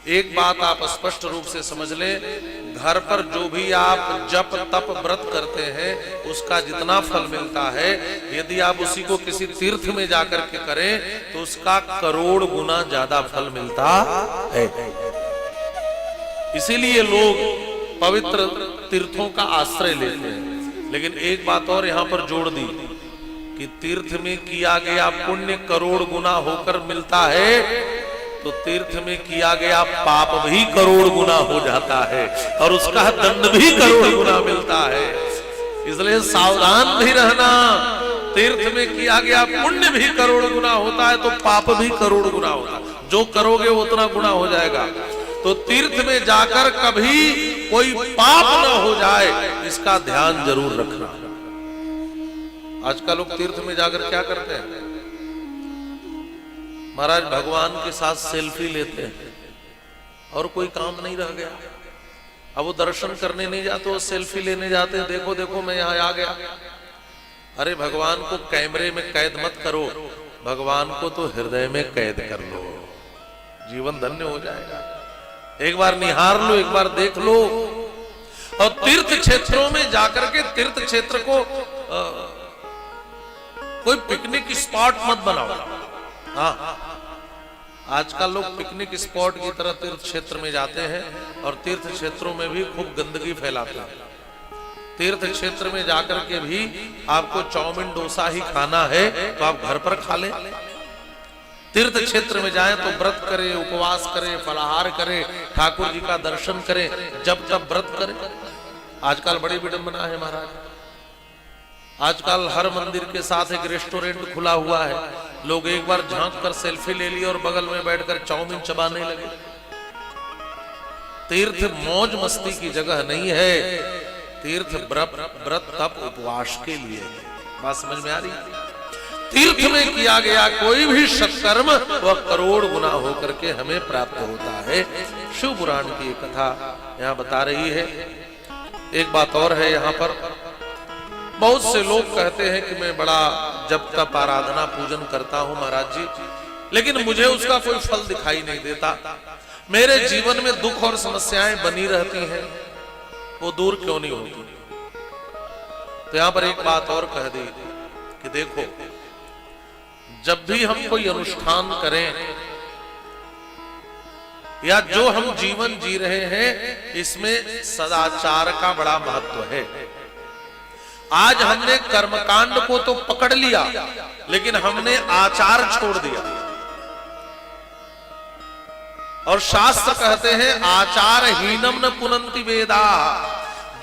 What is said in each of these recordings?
एक बात आप स्पष्ट रूप से समझ लें, घर पर जो भी आप जप तप व्रत करते हैं उसका जितना फल मिलता है, यदि आप उसी को किसी तीर्थ में जाकर के करें तो उसका करोड़ गुना ज्यादा फल मिलता है। इसीलिए लोग पवित्र तीर्थों का आश्रय लेते हैं। लेकिन एक बात और यहां पर जोड़ दी कि तीर्थ में किया गया पुण्य करोड़ गुना होकर मिलता है, तो तीर्थ में किया गया पाप भी करोड़ गुना हो जाता है और उसका दंड भी करोड़ गुना मिलता है। इसलिए सावधान भी रहना, तीर्थ में किया गया पुण्य भी करोड़ गुना होता है तो पाप भी करोड़ गुना होता है। जो करोगे उतना गुना हो जाएगा। तो तीर्थ में जाकर कभी कोई पाप न हो जाए, इसका ध्यान जरूर रखना। आजकल लोग तीर्थ में जाकर क्या करते हैं, महाराज भगवान के साथ सेल्फी लेते हैं और कोई काम नहीं रह गया। अब वो दर्शन करने नहीं जाते, वो सेल्फी लेने जाते हैं, देखो देखो मैं यहाँ आ गया। अरे भगवान को कैमरे में कैद मत करो, भगवान को तो हृदय में कैद कर लो, जीवन धन्य हो जाएगा। एक बार निहार लो, एक बार देख लो। और तीर्थ क्षेत्रों में जाकर के तीर्थ क्षेत्र को कोई पिकनिक स्पॉट मत बनाओ। हाँ, आजकल लोग पिकनिक स्पॉट की तरह तीर्थ क्षेत्र में जाते हैं और तीर्थ क्षेत्रों में भी खूब गंदगी फैलाते हैं। तीर्थ क्षेत्र में जाकर के भी आपको चाउमीन डोसा ही खाना है तो आप घर पर खा लें। तीर्थ क्षेत्र में जाएं तो व्रत करें, उपवास करें, फलाहार करें, ठाकुर जी का दर्शन करें, जब तब व्रत करें। आजकल बड़ी विडंबना है महाराज, आजकल हर मंदिर के साथ एक रेस्टोरेंट खुला हुआ है। लोग एक बार झांक कर सेल्फी ले ली और बगल में बैठकर चाउमीन चबाने लगे। तीर्थ मौज मस्ती की जगह नहीं है, तीर्थ व्रत तप उपवास के लिए। बात समझ में आ रही है? तीर्थ में किया गया कोई भी सत्कर्म वह करोड़ गुना होकर के हमें प्राप्त होता है। शिव पुराण की कथा यहाँ बता रही है। एक बात और है, यहाँ पर बहुत से लोग कहते हैं कि मैं बड़ा जप तप आराधना पूजन करता हूं महाराज जी, लेकिन मुझे उसका कोई फल दिखाई नहीं देता। मेरे जीवन में दुख और समस्याएं बनी रहती हैं, वो दूर क्यों नहीं होती? तो यहां पर एक बात और कह दी कि देखो, जब भी हम कोई अनुष्ठान करें या जो हम जीवन जी रहे हैं, इसमें सदाचार का बड़ा महत्व है। आज हमने कर्मकांड को तो पकड़ लिया, लेकिन हमने आचार छोड़ दिया। और शास्त्र कहते हैं आचारहीनम न पुनंति वेदा।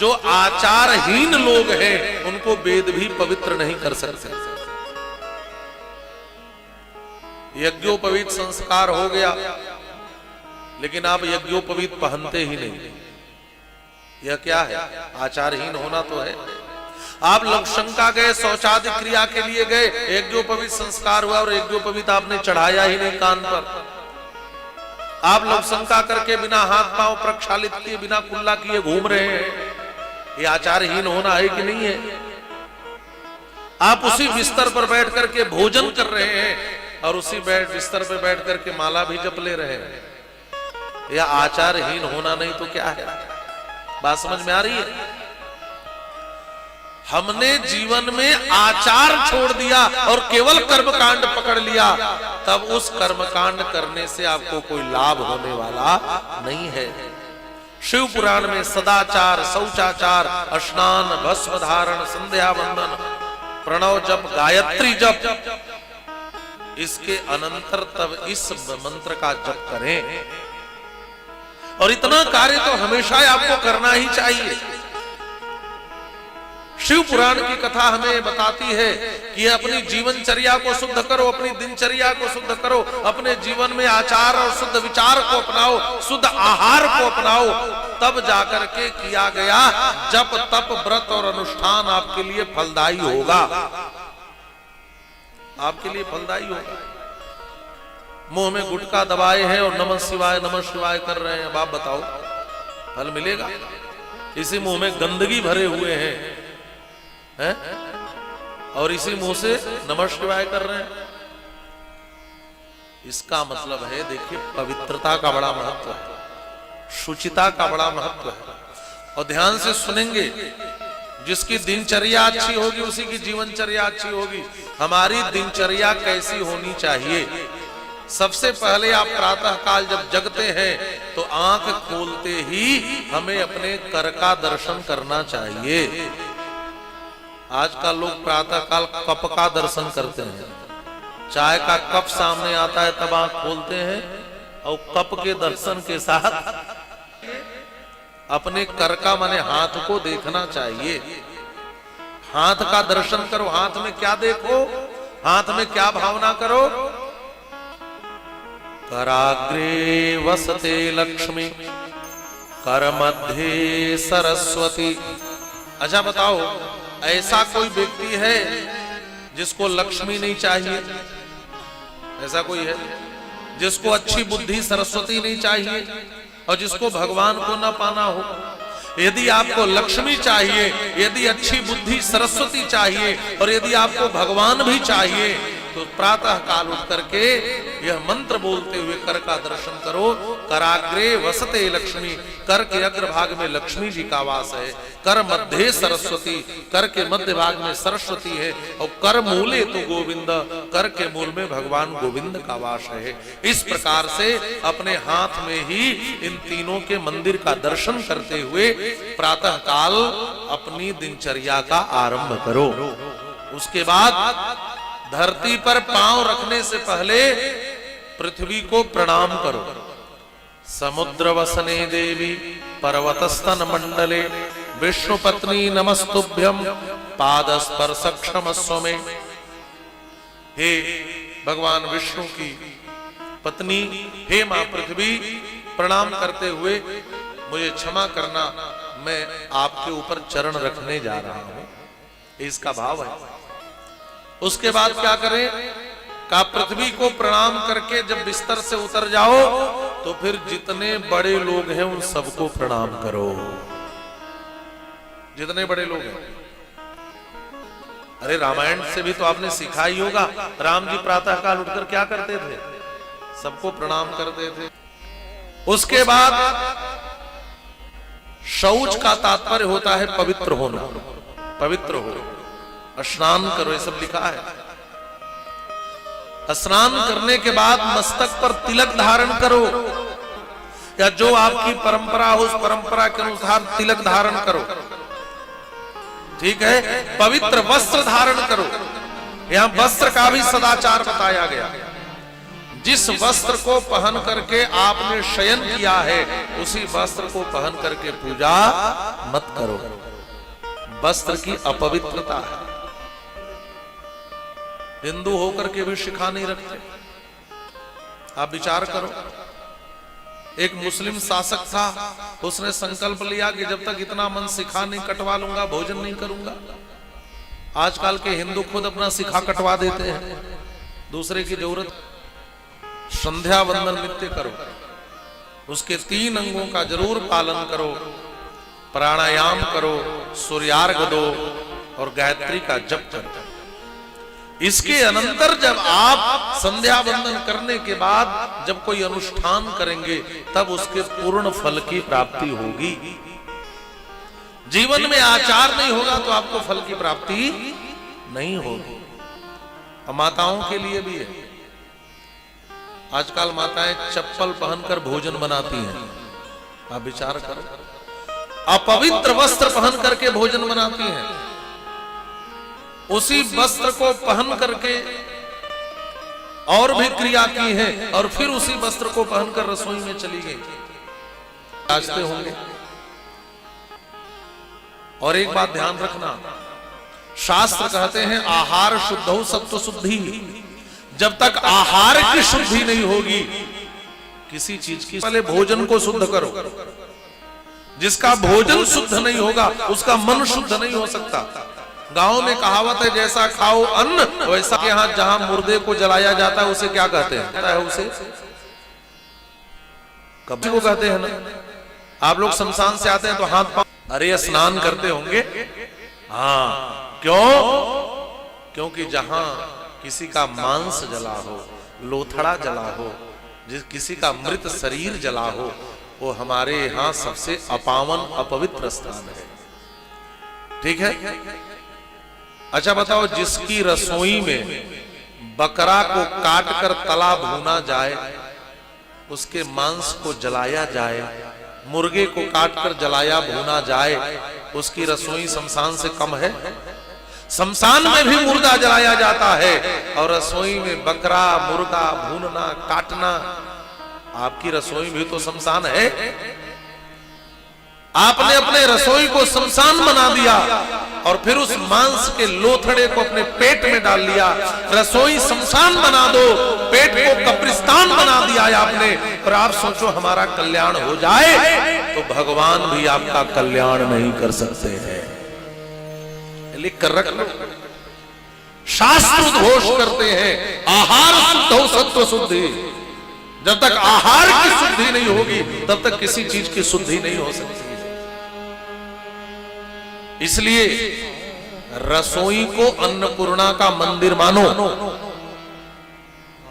जो आचारहीन लोग हैं उनको वेद भी पवित्र नहीं कर सकते। यज्ञोपवीत संस्कार हो गया, लेकिन आप यज्ञोपवीत पहनते ही नहीं। यह क्या है? आचारहीन होना तो है। आप लक्षंका गए, शौचादि क्रिया के लिए गए, यज्ञोपवीत संस्कार हुआ और यज्ञोपवीत आपने चढ़ाया ही नहीं कान पर। आप लक्षंका करके बिना हाथ पांव प्रक्षालित किए, बिना कुल्ला किए घूम रहे हैं। ये आचारहीन होना है कि नहीं है? आप उसी बिस्तर पर बैठ करके भोजन कर रहे हैं और उसी बिस्तर पर बैठ करके माला भी जप ले रहे हैं। यह आचारहीन होना नहीं तो क्या है? बात समझ में आ रही है? हमने जीवन में आचार छोड़ दिया और केवल कर्मकांड पकड़ लिया, तब उस कर्मकांड करने से आपको कोई लाभ होने वाला नहीं है। शिव पुराण में सदाचार, शौचाचार, स्नान, भस्म धारण, संध्या वंदन, प्रणव जप, गायत्री जप, इसके अनंतर तब इस मंत्र का जप करें। और इतना कार्य तो हमेशा आपको करना ही चाहिए। शिव पुराण की कथा हमें बताती है कि अपनी जीवनचर्या को शुद्ध करो, अपनी दिनचर्या को शुद्ध करो, अपने जीवन में आचार और शुद्ध विचार को अपनाओ, शुद्ध आहार को अपनाओ, तब जाकर के किया गया जप तप व्रत और अनुष्ठान आपके लिए फलदायी होगा। आपके लिए फलदायी होगा। मुंह में गुटखा दबाए हैं और नमः शिवाय कर रहे हैं, अब आप बताओ फल मिलेगा? इसी मुंह में गंदगी भरे हुए हैं और इसी मुंह से नमः शिवाय कर रहे हैं। इसका मतलब है, देखिए, पवित्रता का बड़ा महत्व है। शुचिता का बड़ा महत्व है। और ध्यान से सुनेंगे, जिसकी दिनचर्या अच्छी होगी उसी की जीवनचर्या अच्छी होगी। हमारी दिनचर्या कैसी होनी चाहिए? सबसे पहले आप प्रातः काल जब जगते हैं तो आंख खोलते ही हमें अपने कर का दर्शन करना चाहिए। आजकल लोग प्रातः काल कप का दर्शन करते हैं। चाय का कप सामने आता है तब आंख खोलते हैं, और कप के दर्शन के साथ अपने कर का माने हाथ को देखना चाहिए। हाथ का दर्शन करो। हाथ में क्या देखो? हाथ में क्या भावना करो? कराग्रे वसते लक्ष्मी, कर मध्य सरस्वती। अच्छा बताओ, ऐसा कोई व्यक्ति है जिसको लक्ष्मी नहीं चाहिए? ऐसा कोई है जिसको अच्छी बुद्धि सरस्वती नहीं चाहिए और जिसको भगवान को न पाना हो? यदि आपको लक्ष्मी चाहिए, यदि अच्छी बुद्धि सरस्वती चाहिए और यदि आपको भगवान भी चाहिए, तो प्रातः काल उठ करके यह मंत्र बोलते हुए कर का दर्शन करो। कराग्रे वसते लक्ष्मी, कर के अग्रभाग में लक्ष्मी जी का वास है। कर मध्य सरस्वती, कर के मध्य भाग में सरस्वती है। और कर मूले तो गोविंद, कर के मूल में भगवान गोविंद का वास है। इस प्रकार से अपने हाथ में ही इन तीनों के मंदिर का दर्शन करते हुए प्रातः काल अपनी दिनचर्या का आरंभ करो। उसके बाद धरती पर पांव रखने से पहले पृथ्वी को प्रणाम करो। समुद्र वसने देवी पर्वतस्तन मंडले, विष्णु पत्नी नमस्तुभ्यम पाद स्पर्श क्षमस्व में। हे भगवान विष्णु की पत्नी, हे मां पृथ्वी, प्रणाम करते हुए मुझे क्षमा करना, मैं आपके ऊपर चरण रखने जा रहा हूं। इसका भाव है। उसके बाद क्या करें? का पृथ्वी को प्रणाम करके जब बिस्तर से उतर जाओ तो फिर जितने बड़े लोग हैं उन सबको प्रणाम करो। जितने बड़े लोग हैं। अरे रामायण से भी तो आपने सीखा ही होगा। राम जी प्रातः काल उठकर क्या करते थे? सबको प्रणाम करते थे। उसके बाद शौच का तात्पर्य होता है पवित्र होना। पवित्र हो, स्नान करो, ये सब लिखा है। स्नान करने के बाद मस्तक पर तिलक धारण करो, या जो आपकी परंपरा हो उस परंपरा के अनुसार तिलक धारण करो। ठीक है? पवित्र वस्त्र धारण करो। यहां वस्त्र का भी सदाचार बताया गया। जिस वस्त्र को पहन करके आपने शयन किया है उसी वस्त्र को पहन करके पूजा मत करो। वस्त्र की अपवित्रता है। हिंदू होकर के भी शिखा नहीं रखते। आप विचार करो, एक मुस्लिम शासक था, उसने संकल्प लिया कि जब तक इतना मन शिखा नहीं कटवा लूंगा भोजन नहीं करूंगा। आजकल के हिंदू खुद अपना शिखा कटवा देते हैं, दूसरे की जरूरत। संध्या वंदन नित्य करो, उसके 3 अंगों का जरूर पालन करो। प्राणायाम करो, सूर्यार्घ दो और गायत्री का जप करो। इसके अनंतर जब आप संध्या वंदन करने के बाद जब कोई अनुष्ठान करेंगे तब उसके पूर्ण फल की प्राप्ति होगी। जीवन में आचार नहीं होगा तो आपको फल की प्राप्ति नहीं होगी। और माताओं के लिए भी है। आजकल माताएं चप्पल पहनकर भोजन बनाती हैं। आप विचार करो, अपवित्र वस्त्र पहन करके भोजन बनाती हैं। उसी वस्त्र को पहन करके और भी क्रिया की है और फिर उसी वस्त्र को पहनकर रसोई में चली गई। जांचते होंगे। और एक बात ध्यान रखना, शास्त्र कहते हैं आहार शुद्धौ सत्व शुद्धि। जब तक आहार की शुद्धि नहीं होगी किसी चीज की, पहले भोजन को शुद्ध करो। जिसका भोजन शुद्ध नहीं होगा उसका मन शुद्ध नहीं हो सकता। गांव में कहावत है, जैसा खाओ अन्न वैसा। के यहाँ जहां मुर्दे को जलाया जाता है उसे क्या कहते हैं? उसे कब्र को कहते हैं ना। आप लोग शमशान से आते हैं तो हाथ पांव, अरे स्नान करते होंगे। हाँ, क्यों? क्योंकि जहां किसी का मांस जला हो, लोथड़ा जला हो, किसी का मृत शरीर जला हो, वो हमारे यहाँ सबसे अपावन अपवित्र स्थान है। ठीक है। अच्छा बताओ, जिसकी रसोई में बकरा को काटकर तला भूना जाए, उसके मांस को जलाया जाए, मुर्गे को काटकर जलाया भूना जाए, उसकी रसोई शमशान से कम है? शमशान में भी मुर्दा जलाया जाता है और रसोई में बकरा मुर्गा भूनना काटना, आपकी रसोई भी तो शमशान है। आपने अपने रसोई को शमशान बना दिया और फिर उस मांस के लोथड़े को अपने पेट में डाल लिया। रसोई शमशान बना दो, पेट को कब्रिस्तान बना दिया है आपने, और आप सोचो हमारा कल्याण हो जाए, तो भगवान भी आपका कल्याण नहीं कर सकते हैं। लिख कर रख लो। शास्त्र उद्घोष करते हैं आहार शुद्ध हो सत्व शुद्धि। जब तक आहार की शुद्धि नहीं होगी तब तक किसी चीज की शुद्धि नहीं हो सकती। इसलिए रसोई को अन्नपूर्णा का मंदिर मानो,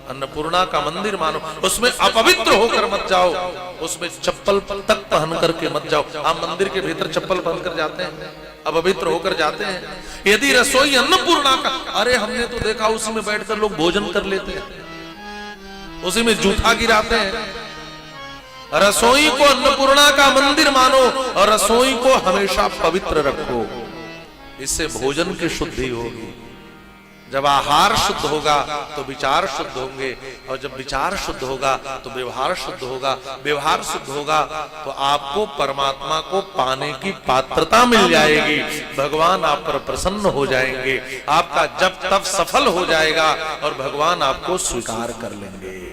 अन्नपूर्णा का मंदिर मानो। उसमें अपवित्र होकर मत जाओ, उसमें चप्पल तक पहन करके मत जाओ। आप मंदिर के भीतर चप्पल पहन कर जाते हैं, अपवित्र होकर जाते हैं। यदि रसोई अन्नपूर्णा का, अरे हमने तो देखा उसी में बैठकर लोग भोजन कर लेते हैं, उसी में जूठा गिराते हैं। रसोई को अन्नपूर्णा का मंदिर मानो और रसोई को हमेशा पवित्र रखो, इससे भोजन की शुद्धि होगी। जब आहार शुद्ध होगा तो विचार शुद्ध होंगे, और जब विचार शुद्ध होगा तो व्यवहार शुद्ध होगा, व्यवहार शुद्ध होगा तो आपको परमात्मा को पाने की पात्रता मिल जाएगी। भगवान आप पर प्रसन्न हो जाएंगे, आपका जप तप सफल हो जाएगा और भगवान आपको स्वीकार कर लेंगे।